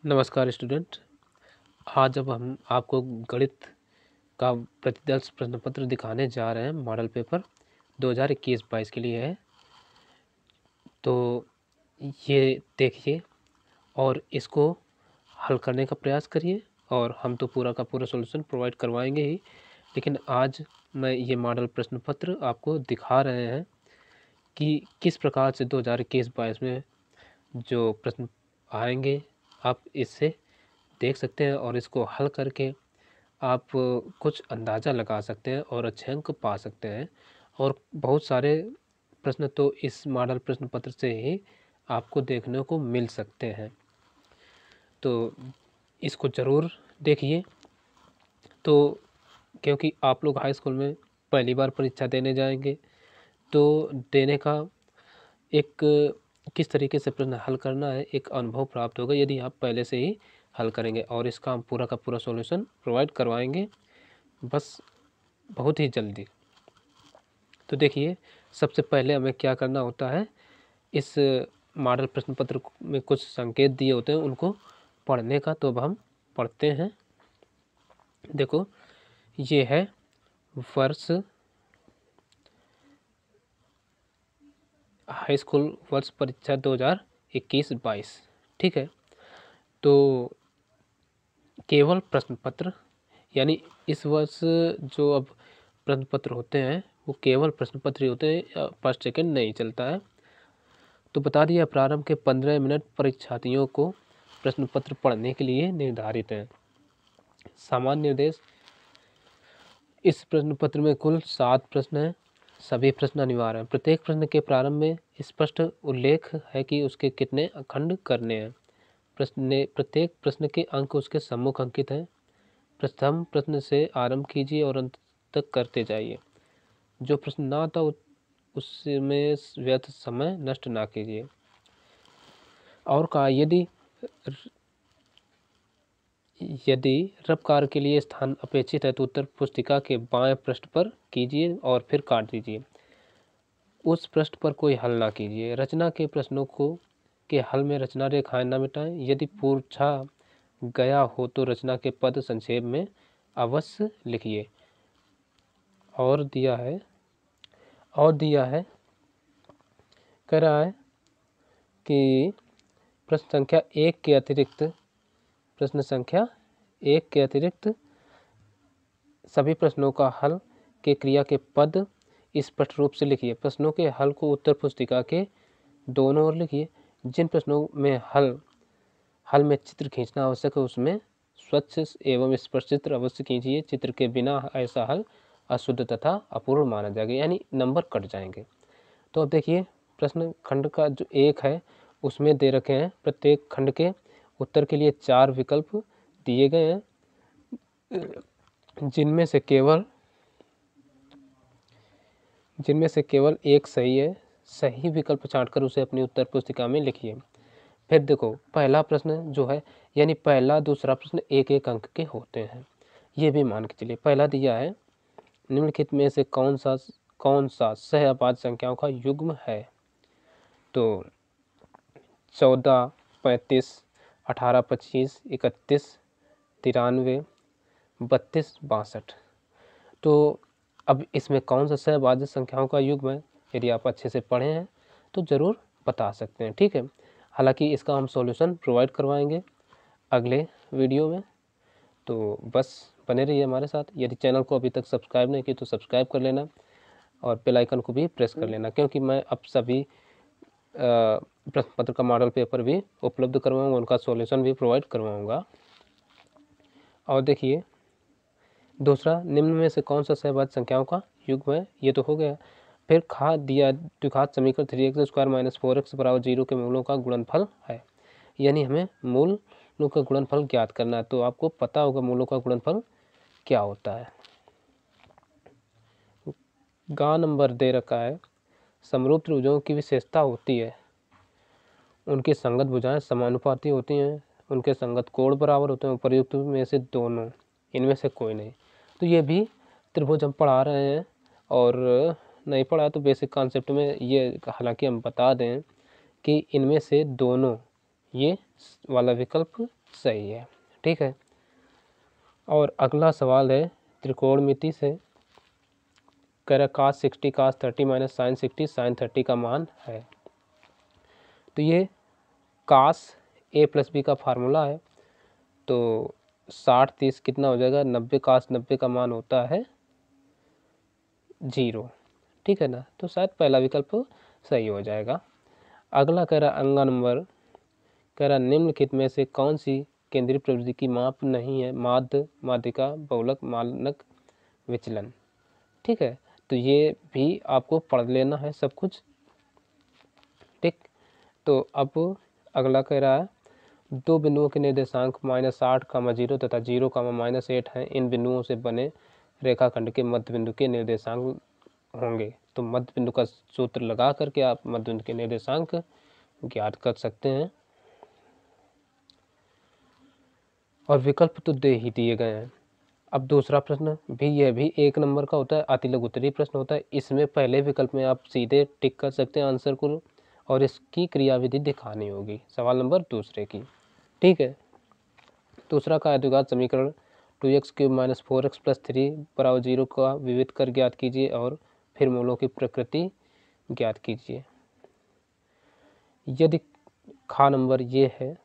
नमस्कार स्टूडेंट। आज अब हम आपको गणित का प्रतिदर्श प्रश्न पत्र दिखाने जा रहे हैं। मॉडल पेपर 2021-22 के लिए है, तो ये देखिए और इसको हल करने का प्रयास करिए। और हम तो पूरा का पूरा सॉल्यूशन प्रोवाइड करवाएंगे ही, लेकिन आज मैं ये मॉडल प्रश्न पत्र आपको दिखा रहे हैं कि किस प्रकार से 2021-22 में जो प्रश्न आएंगे आप इससे देख सकते हैं और इसको हल करके आप कुछ अंदाज़ा लगा सकते हैं और अच्छे अंक पा सकते हैं। और बहुत सारे प्रश्न तो इस मॉडल प्रश्न पत्र से ही आपको देखने को मिल सकते हैं, तो इसको ज़रूर देखिए। तो क्योंकि आप लोग हाई स्कूल में पहली बार परीक्षा देने जाएंगे, तो देने का एक किस तरीके से प्रश्न हल करना है एक अनुभव प्राप्त होगा यदि आप पहले से ही हल करेंगे। और इसका हम पूरा का पूरा सॉल्यूशन प्रोवाइड करवाएंगे, बस बहुत ही जल्दी। तो देखिए, सबसे पहले हमें क्या करना होता है, इस मॉडल प्रश्न पत्र में कुछ संकेत दिए होते हैं उनको पढ़ने का। तो अब हम पढ़ते हैं। देखो, ये है वर्ष हाई स्कूल वर्ष परीक्षा 2021-22, ठीक है। तो केवल प्रश्न पत्र, यानी इस वर्ष जो अब प्रश्न पत्र होते हैं वो केवल प्रश्न पत्र ही होते हैं, फर्स्ट सेकंड नहीं चलता है। तो बता दिया, प्रारंभ के 15 मिनट परीक्षार्थियों को प्रश्न पत्र पढ़ने के लिए निर्धारित हैं। सामान्य निर्देश, इस प्रश्न पत्र में कुल 7 प्रश्न हैं। सभी प्रश्न अनिवार्य हैं। प्रत्येक प्रश्न के प्रारंभ में स्पष्ट उल्लेख है कि उसके कितने खंड करने हैं। प्रत्येक प्रश्न के अंक उसके सम्मुख अंकित हैं। प्रथम प्रश्न से आरंभ कीजिए और अंत तक करते जाइए। जो प्रश्न ना आता उसमें व्यर्थ समय नष्ट ना कीजिए। और कहा, यदि रफकार के लिए स्थान अपेक्षित है तो उत्तर पुस्तिका के बाएं पृष्ठ पर कीजिए और फिर काट दीजिए। उस पृष्ठ पर कोई हल ना कीजिए। रचना के प्रश्नों को के हल में रचना रेखाएं न मिटाएं। यदि पूछा गया हो तो रचना के पद संक्षेप में अवश्य लिखिए। और दिया है कह रहा है कि प्रश्न संख्या 1 के अतिरिक्त सभी प्रश्नों का हल के क्रिया के पद स्पष्ट रूप से लिखिए। प्रश्नों के हल को उत्तर पुस्तिका के दोनों ओर लिखिए। जिन प्रश्नों में हल में चित्र खींचना आवश्यक है उसमें स्वच्छ एवं स्पष्ट चित्र अवश्य खींचिए। चित्र के बिना ऐसा हल अशुद्ध तथा अपूर्ण माना जाएगा, यानी नंबर कट जाएंगे। तो अब देखिए, प्रश्न खंड का जो 1 है उसमें दे रखे हैं प्रत्येक खंड के उत्तर के लिए 4 विकल्प दिए गए हैं, जिनमें से केवल एक सही है। सही विकल्प छांटकर उसे अपनी उत्तर पुस्तिका में लिखिए। फिर देखो, पहला प्रश्न जो है, यानी पहला दूसरा प्रश्न 1-1 अंक के होते हैं, ये भी मान के चलिए। पहला दिया है, निम्नलिखित में से कौन सा सहअभाज्य संख्याओं का युग्म है। तो 14, 35, 18, 25, 31, 93, 32, 62। तो अब इसमें कौन सा सहअभाज्य संख्याओं का युग्म है, यदि आप अच्छे से पढ़े हैं तो ज़रूर बता सकते हैं, ठीक है। हालांकि इसका हम सॉल्यूशन प्रोवाइड करवाएंगे अगले वीडियो में, तो बस बने रहिए हमारे साथ। यदि चैनल को अभी तक सब्सक्राइब नहीं की तो सब्सक्राइब कर लेना और बेल आइकन को भी प्रेस कर लेना, क्योंकि मैं अब सभी प्रश्न पत्र का मॉडल पेपर भी उपलब्ध करवाऊँगा, उनका सॉल्यूशन भी प्रोवाइड करवाऊँगा। और देखिए, दूसरा, निम्न में से कौन सा सहअभाज्य संख्याओं का युग्म है, ये तो हो गया। फिर द्विघात समीकरण 3x² - 4x = 0 के मूलों का गुणनफल है, यानी हमें मूलों का गुणनफल ज्ञात करना है। तो आपको पता होगा मूलों का गुणनफल क्या होता है। गा नंबर दे रखा है, समरूप त्रिभुजों की विशेषता होती है उनकी संगत भुजाएं समानुपाती होती हैं, उनके संगत कोण बराबर होते हैं, उपर्युक्त में से दोनों, इनमें से कोई नहीं। तो ये भी त्रिभुज हम पढ़ा रहे हैं, और नहीं पढ़ा तो बेसिक कॉन्सेप्ट में ये हालांकि हम बता दें कि इनमें से दोनों, ये वाला विकल्प सही है। ठीक है, और अगला सवाल है त्रिकोणमिति से। कह रहा cos 60 cos 30 minus sine 60 sine 30 का मान है। तो ये cos a प्लस बी का फार्मूला है। तो 60 30 कितना हो जाएगा, 90 cos 90 का मान होता है 0। ठीक है ना, तो शायद पहला विकल्प सही हो जाएगा। अगला कह रहा अंगा नंबर, कह रहा निम्नलिखित में से कौन सी केंद्रीय प्रवृत्ति की माप नहीं है, माध्य, माध्यिका, बहुलक, मानक, विचलन। ठीक है, तो ये भी आपको पढ़ लेना है सब कुछ। ठीक, तो अब अगला कह रहा है दो बिंदुओं के निर्देशांक -8, 0 तथा 0, -8 हैं। इन बिंदुओं से बने रेखाखंड के मध्य बिंदु के निर्देशांक होंगे। तो मध्य बिंदु का सूत्र लगा करके आप मध्य बिंदु के निर्देशांक ज्ञात कर सकते हैं। और विकल्प तो दे ही दिए गए हैं। अब दूसरा प्रश्न भी, यह भी 1 नंबर का होता है, अति लघुत्तरीय प्रश्न होता है। इसमें पहले विकल्प में आप सीधे टिक कर सकते हैं आंसर को, और इसकी क्रियाविधि दिखानी होगी सवाल नंबर दूसरे की। ठीक है, दूसरा का द्विघात समीकरण 2x³ - 4x + 3 = 0 का विविध कर ज्ञात कीजिए और फिर मूलों की प्रकृति ज्ञात कीजिए। यदि खा नंबर ये है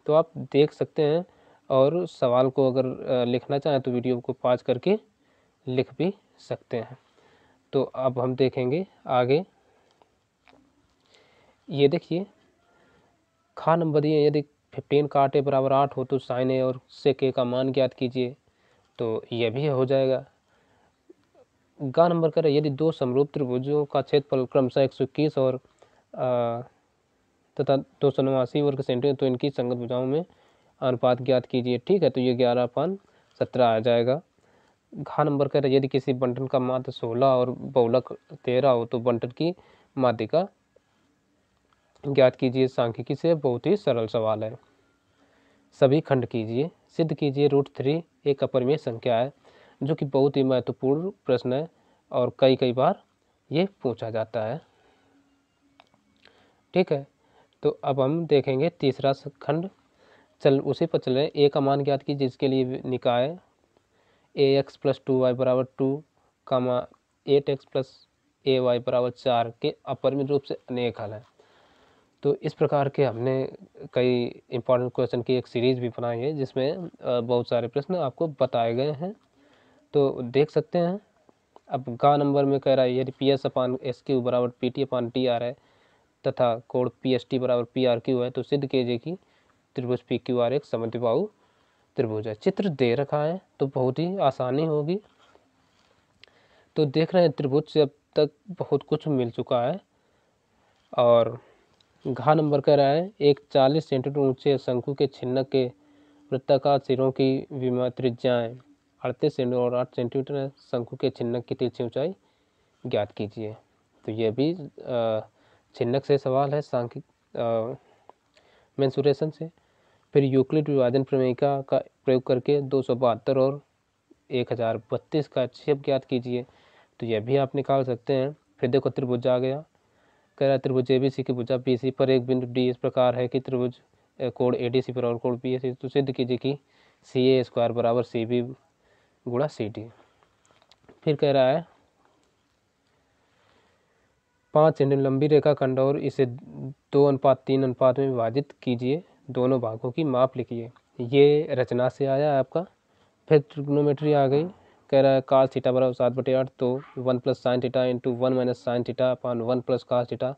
तो आप देख सकते हैं, और सवाल को अगर लिखना चाहें तो वीडियो को पॉज करके लिख भी सकते हैं। तो अब हम देखेंगे आगे। ये देखिए खा नंबर ये, यदि 15 का 8 = 8 हो तो साइन ए और सेक ए का मान ज्ञात कीजिए। तो यह भी हो जाएगा। गा नंबर करें, यदि दो समरूप त्रिभुजों का क्षेत्रफल क्रमशः 121 और तथा 289 वर्ग सेंटीमीटर, तो इनकी संगत भुजाओं में अनुपात ज्ञात कीजिए। ठीक है, तो ये 11/17 आ जाएगा। घा नंबर कह रहे, यदि किसी बंटन का माध्य 16 और बहुलक 13 हो तो बंटन की माध्यिका ज्ञात कीजिए। सांख्यिकी से बहुत ही सरल सवाल है। सभी खंड कीजिए, सिद्ध कीजिए √3 एक अपरिमेय संख्या है, जो कि बहुत ही महत्वपूर्ण प्रश्न है और कई बार ये पूछा जाता है। ठीक है, तो अब हम देखेंगे तीसरा खंड। उसी पर चल रहे हैं। ए का मान ज्ञात कीजिए, जिसके लिए निकाय ax + 2y = 2, 8x + ay = 4 के अपरिमित रूप से अनेक हल हैं। तो इस प्रकार के हमने कई इंपॉर्टेंट क्वेश्चन की एक सीरीज़ भी बनाई है, जिसमें बहुत सारे प्रश्न आपको बताए गए हैं, तो देख सकते हैं। अब गा नंबर में कह रहा है, यदि PS/SQ = PT/TR है तथा कोण PST = PRQ है, तो सिद्ध कीजिए कि त्रिभुज PQR एक समद्विबाहु त्रिभुज है। चित्र दे रखा है तो बहुत ही आसानी होगी। तो देख रहे हैं त्रिभुज से अब तक बहुत कुछ मिल चुका है। और घा नंबर कह रहा है, एक 40 सेंटीमीटर ऊंचे शंकु के छिन्नक के वृत्ताकार सिरों की विमा त्रिज्याएं 38 सेंटीमीटर और 8 सेंटीमीटर है। शंकु के छिन्नक की तिरछी ऊंचाई ज्ञात कीजिए। तो यह भी छिन्नक से सवाल है, सांख्यिक मेंसुरेशन से। फिर यूक्लिड विभाजन प्रमेयिका का प्रयोग करके 272 और 1032 का क्षेप ज्ञात कीजिए। तो यह भी आप निकाल सकते हैं। फिर देखो त्रिभुज आ गया। कह रहा है त्रिभुज ABC की भुजा BC पर एक बिंदु D इस प्रकार है कि त्रिभुज कोण ADC पर और कोण BAC, तो सिद्ध कीजिए कि CA² = CB × CD। फिर कह रहा है 5 सेंटीमीटर लंबी रेखा खंड और इसे 2:3 अनुपात में विभाजित कीजिए। दोनों भागों की माप लिखिए। ये रचना से आया है आपका। फिर ट्रिग्नोमेट्री आ गई। कह रहा है cos θ = 7/8, तो 1 + sin θ × 1 - sin θ अपान 1 + cos θ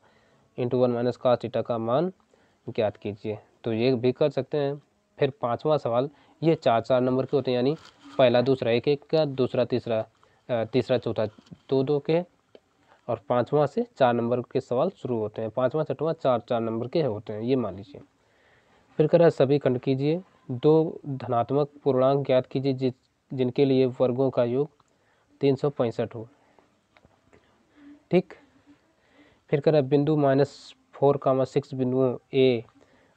× 1 - cos θ का मान ज्ञात कीजिए। तो ये भी कर सकते हैं। फिर पांचवा सवाल, ये 4 नंबर के होते हैं, यानी पहला दूसरा 1 का, दूसरा तीसरा चौथा 2 के, और पांचवा से 4 नंबर के सवाल शुरू होते हैं। पांचवा छठवां 4 नंबर के होते हैं, ये मान लीजिए। फिर कह रहा है सभी खंड कीजिए, 2 धनात्मक पूर्णांक ज्ञात कीजिए जिनके लिए वर्गों का योग 365 हो। ठीक, फिर कह रहा है बिंदु -4, 6 बिंदुओं A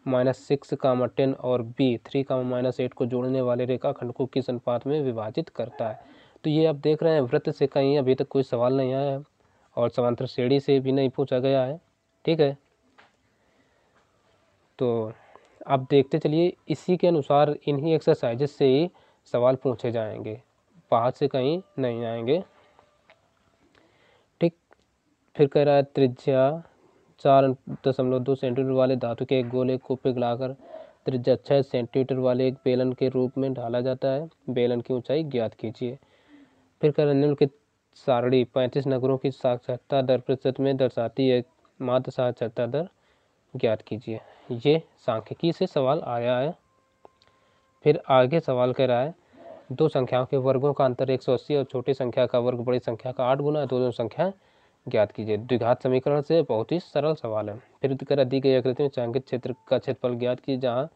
-6, 10 और B 3, -8 को जोड़ने वाले रेखाखंड को किस अनुपात में विभाजित करता है। तो ये आप देख रहे हैं वृत्त से कहीं अभी तक कोई सवाल नहीं आया है, और समांतर श्रेणी से भी नहीं पूछा गया है। ठीक है, तो आप देखते चलिए, इसी के अनुसार इन्हीं एक्सरसाइजेस से ही सवाल पूछे जाएंगे, बाहर से कहीं नहीं आएंगे। ठीक, फिर कह रहा है त्रिज्या 4.2 सेंटीमीटर वाले धातु के एक गोले को पिघलाकर त्रिज्या 6 सेंटीमीटर वाले एक बेलन के रूप में ढाला जाता है, बेलन की ऊंचाई ज्ञात कीजिए। फिर कह रहा है निम्नलिखित सारणी 35 नगरों की साक्षरता दर प्रतिशत में दर्शाती है, मात्र साक्षरता दर ज्ञात कीजिए। ये सांख्यिकी से सवाल आया है। फिर आगे सवाल कह रहा है दो संख्याओं के वर्गों का अंतर 180 और छोटी संख्या का वर्ग बड़ी संख्या का 8 गुना है, दोनों संख्या ज्ञात कीजिए। द्विघात समीकरण से बहुत ही सरल सवाल है। फिर कह रहा दी गई आकृति में छायांकित क्षेत्र का क्षेत्रफल ज्ञात कीजिए जहाँ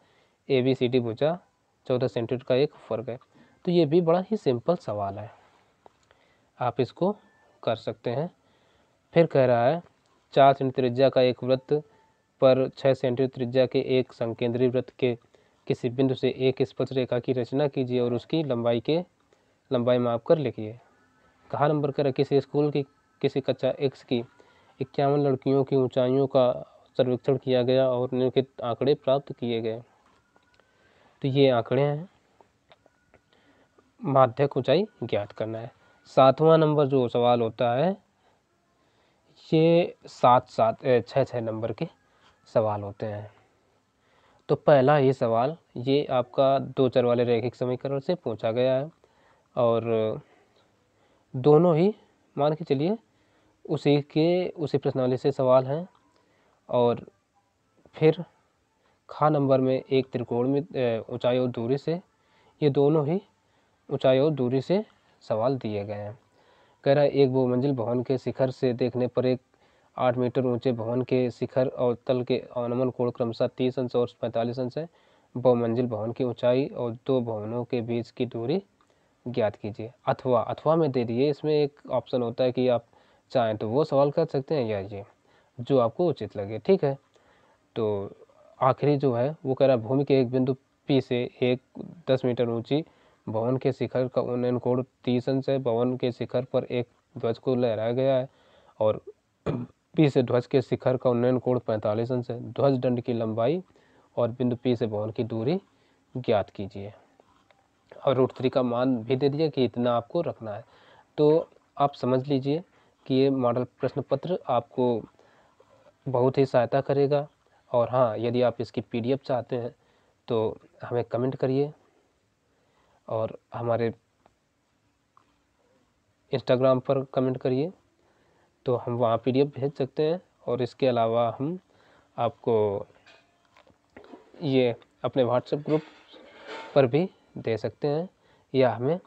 ABCD भुजा 14 सेंटीमीटर का एक वर्ग है। तो ये भी बड़ा ही सिंपल सवाल है, आप इसको कर सकते हैं। फिर कह रहा है 4 सेंटीमीटर त्रिज्या का एक वृत्त पर 6 सेंटीमीटर त्रिज्या के एक संकेंद्री वृत्त के किसी बिंदु से एक स्पर्श रेखा की रचना कीजिए और उसकी लंबाई माप कर लिखिए। कहा नंबर कह रहा किसी स्कूल की किसी कक्षा X की 51 लड़कियों की ऊंचाइयों का सर्वेक्षण किया गया और निम्नलिखित आंकड़े प्राप्त किए गए। तो ये आंकड़े हैं, माध्यक ऊंचाई ज्ञात करना है। 7वां नंबर जो सवाल होता है ये 6 नंबर के सवाल होते हैं। तो पहला ये सवाल ये आपका 2 चर वाले रैखिक समीकरण से पूछा गया है और दोनों ही मान के चलिए उसी प्रश्नावली से सवाल हैं। और फिर खा नंबर में एक त्रिकोण में ऊंचाई और दूरी से, ये दोनों ही ऊंचाई और दूरी से सवाल दिए गए हैं। कह रहा है एक बहुमंजिल भवन के शिखर से देखने पर एक 8 मीटर ऊंचे भवन के शिखर और तल के अवनमन कोण क्रमशः 30 अंश और 45 अंश है। बहुमंजिल भवन की ऊंचाई और दो भवनों के बीच की दूरी ज्ञात कीजिए। अथवा में दे दिए, इसमें एक ऑप्शन होता है कि आप चाहें तो वो सवाल कर सकते हैं या ये, जो आपको उचित लगे। ठीक है, तो आखिरी जो है वो कह रहा है भूमि के एक बिंदु P से एक 10 मीटर ऊंची भवन के शिखर का उन्नयन कोण 30 अंश है। भवन के शिखर पर एक ध्वज को लहराया गया है और P से ध्वज के शिखर का उन्नयन कोण 45 अंश है। ध्वज दंड की लंबाई और बिंदु P से भवन की दूरी ज्ञात कीजिए। और √3 का मान भी दे दिया कि इतना आपको रखना है। तो आप समझ लीजिए कि ये मॉडल प्रश्न पत्र आपको बहुत ही सहायता करेगा। और हाँ, यदि आप इसकी PDF चाहते हैं तो हमें कमेंट करिए और हमारे इंस्टाग्राम पर कमेंट करिए, तो हम वहाँ PDF भेज सकते हैं। और इसके अलावा हम आपको ये अपने व्हाट्सएप ग्रुप पर भी दे सकते हैं, या हमें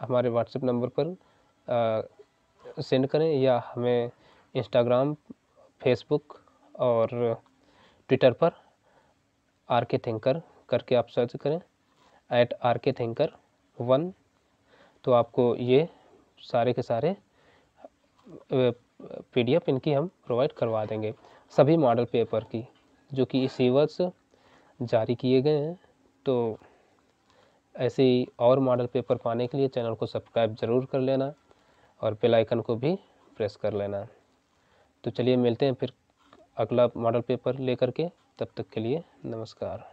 हमारे व्हाट्सएप नंबर पर सेंड करें, या हमें इंस्टाग्राम, फेसबुक और ट्विटर पर RK थिंकर करके आप सर्च करें, @RK थिंकर 1। तो आपको ये सारे के सारे PDF इनकी हम प्रोवाइड करवा देंगे, सभी मॉडल पेपर की, जो कि इसी वर्ष जारी किए गए हैं। तो ऐसे ही और मॉडल पेपर पाने के लिए चैनल को सब्सक्राइब ज़रूर कर लेना और बेल आइकन को भी प्रेस कर लेना। तो चलिए मिलते हैं फिर अगला मॉडल पेपर लेकर के, तब तक के लिए नमस्कार।